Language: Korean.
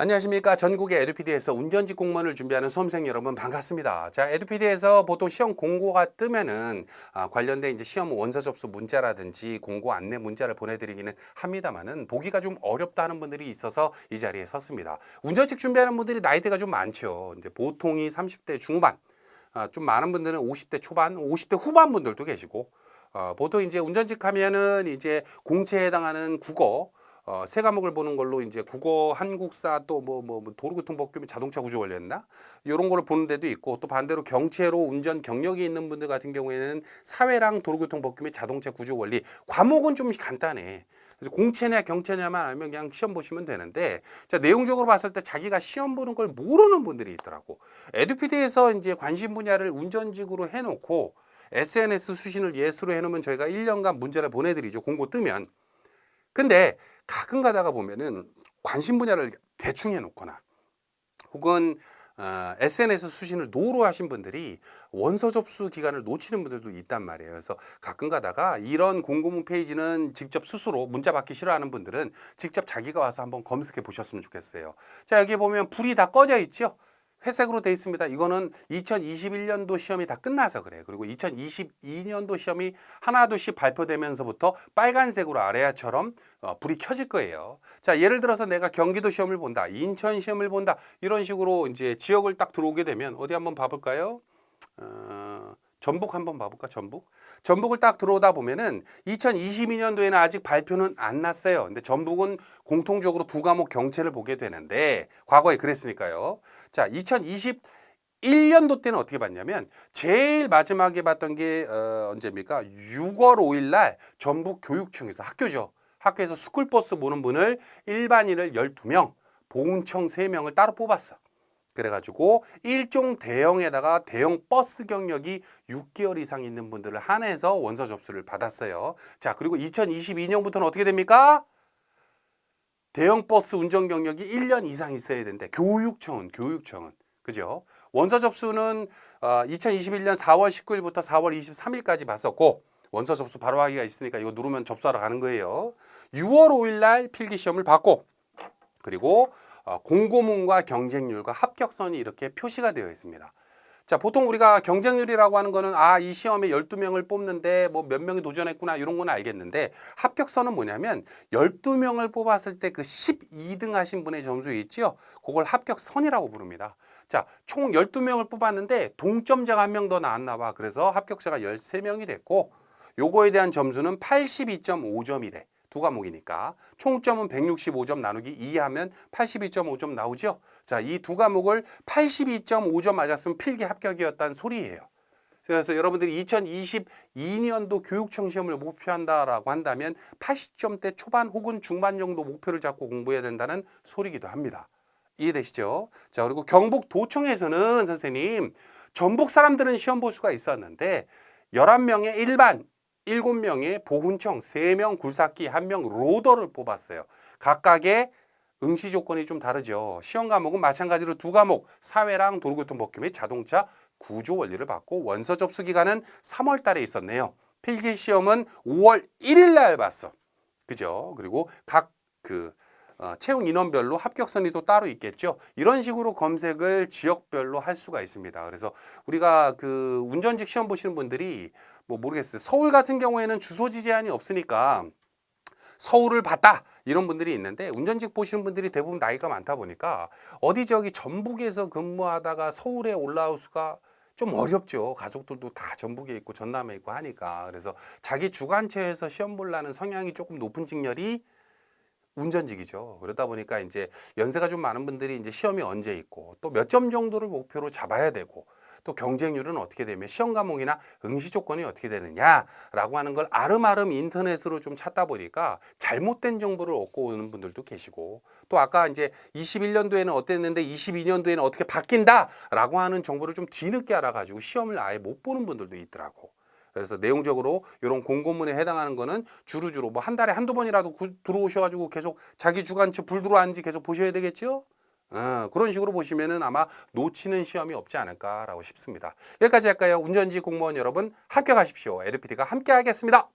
안녕하십니까. 전국의 에듀피디에서 운전직 공무원을 준비하는 수험생 여러분 반갑습니다. 자, 에듀피디에서 보통 시험 공고가 뜨면은 관련된 이제 시험 원서 접수 문자라든지 공고 안내 문자를 보내드리기는 합니다만은 보기가 좀 어렵다 하는 분들이 있어서 이 자리에 섰습니다. 운전직 준비하는 분들이 나이대가 좀 많죠. 이제 보통이 30대 중후반, 좀 많은 분들은 50대 초반, 50대 후반 분들도 계시고, 보통 이제 운전직 하면은 이제 공채에 해당하는 국어, 세 과목을 보는 걸로 이제 국어, 한국사 또 뭐 도로교통법규 및 자동차 구조 원리였나 이런 거를 보는 데도 있고, 또 반대로 경채로 운전 경력이 있는 분들 같은 경우에는 사회랑 도로교통법규 및 자동차 구조 원리 과목은 좀 간단해. 그래서 공채냐 경채냐만 알면 그냥 시험 보시면 되는데, 자, 내용적으로 봤을 때 자기가 시험 보는 걸 모르는 분들이 있더라고. 에듀피디에서 이제 관심 분야를 운전직으로 해놓고 SNS 수신을 예수로 해놓으면 저희가 1년간 문제를 보내드리죠. 공고 뜨면. 근데 가끔 가다가 보면은 관심 분야를 대충 해놓거나 혹은 SNS 수신을 노로 하신 분들이 원서 접수 기간을 놓치는 분들도 있단 말이에요. 그래서 가끔 가다가 이런 공고문 페이지는 직접 스스로 문자 받기 싫어하는 분들은 직접 자기가 와서 한번 검색해 보셨으면 좋겠어요. 자, 여기 보면 불이 다 꺼져 있죠. 회색으로 되어 있습니다. 이거는 2021년도 시험이 다 끝나서 그래요. 그리고 2022년도 시험이 하나둘씩 발표되면서부터 빨간색으로 아래아처럼 불이 켜질 거예요. 자, 예를 들어서 내가 경기도 시험을 본다, 인천 시험을 본다, 이런 식으로 이제 지역을 딱 들어오게 되면 어디 한번 봐볼까요? 전북 한번 봐볼까? 전북을 딱 들어오다 보면은 2022년도에는 아직 발표는 안 났어요. 근데 전북은 공통적으로 두 과목 경채를 보게 되는데, 과거에 그랬으니까요. 자, 2021년도 때는 어떻게 봤냐면 제일 마지막에 봤던 게 언제입니까? 6월 5일 날 전북 교육청에서 학교에서 스쿨버스 보는 분을 일반인을 12명, 보훈청 3명을 따로 뽑았어. 그래가지고 일종 대형에다가 대형 버스 경력이 6개월 이상 있는 분들을 한해서 원서 접수를 받았어요. 자, 그리고 2022년부터는 어떻게 됩니까? 대형 버스 운전 경력이 1년 이상 있어야 되는데 교육청은 그죠? 원서 접수는 2021년 4월 19일부터 4월 23일까지 봤었고, 원서 접수 바로 하기가 있으니까 이거 누르면 접수하러 가는 거예요. 6월 5일 날 필기 시험을 받고, 그리고 공고문과 경쟁률과 합격선이 이렇게 표시가 되어 있습니다. 자, 보통 우리가 경쟁률이라고 하는 거는 이 시험에 12명을 뽑는데 뭐 몇 명이 도전했구나 이런 건 알겠는데, 합격선은 뭐냐면 12명을 뽑았을 때 그 12등 하신 분의 점수 있죠? 그걸 합격선이라고 부릅니다. 자, 총 12명을 뽑았는데 동점자가 한 명 더 나왔나 봐. 그래서 합격자가 13명이 됐고, 요거에 대한 점수는 82.5점이래. 두 과목이니까 총점은 165점 나누기 2 하면 82.5점 나오죠. 자, 이 두 과목을 82.5점 맞았으면 필기 합격이었다는 소리예요. 그래서 여러분들이 2022년도 교육청 시험을 목표한다라고 한다면 80점대 초반 혹은 중반 정도 목표를 잡고 공부해야 된다는 소리기도 합니다. 이해되시죠? 자, 그리고 경북도청에서는 선생님, 전북 사람들은 시험 볼 수가 있었는데 11명의 일반, 7명의 보훈청, 3명 굴삭기, 1명 로더를 뽑았어요. 각각의 응시 조건이 좀 다르죠. 시험 과목은 마찬가지로 두 과목, 사회랑 도로교통법규 및 자동차 구조 원리를 받고, 원서 접수 기간은 3월 달에 있었네요. 필기 시험은 5월 1일 날 봤어. 그죠? 그리고 각 채용 인원별로 합격선이 또 따로 있겠죠. 이런 식으로 검색을 지역별로 할 수가 있습니다. 그래서 우리가 운전직 시험 보시는 분들이 뭐 모르겠어요. 서울 같은 경우에는 주소지 제한이 없으니까 서울을 봤다 이런 분들이 있는데, 운전직 보시는 분들이 대부분 나이가 많다 보니까 어디 저기 전북에서 근무하다가 서울에 올라올 수가 좀 어렵죠. 가족들도 다 전북에 있고 전남에 있고 하니까. 그래서 자기 주관처에서 시험 보려는 성향이 조금 높은 직렬이 운전직이죠. 그러다 보니까 이제 연세가 좀 많은 분들이 이제 시험이 언제 있고 또 몇 점 정도를 목표로 잡아야 되고, 또 경쟁률은 어떻게 되면 시험 과목이나 응시 조건이 어떻게 되느냐라고 하는 걸 아름아름 인터넷으로 좀 찾다 보니까 잘못된 정보를 얻고 오는 분들도 계시고, 또 아까 이제 21년도에는 어땠는데 22년도에는 어떻게 바뀐다라고 하는 정보를 좀 뒤늦게 알아가지고 시험을 아예 못 보는 분들도 있더라고. 그래서 내용적으로 이런 공고문에 해당하는 거는 주로 뭐 한 달에 한두 번이라도 들어오셔가지고 계속 자기 주관처 불 들어왔는지 계속 보셔야 되겠죠? 그런 식으로 보시면은 아마 놓치는 시험이 없지 않을까라고 싶습니다. 여기까지 할까요? 운전직 공무원 여러분, 합격하십시오. 에듀피디가 함께 하겠습니다.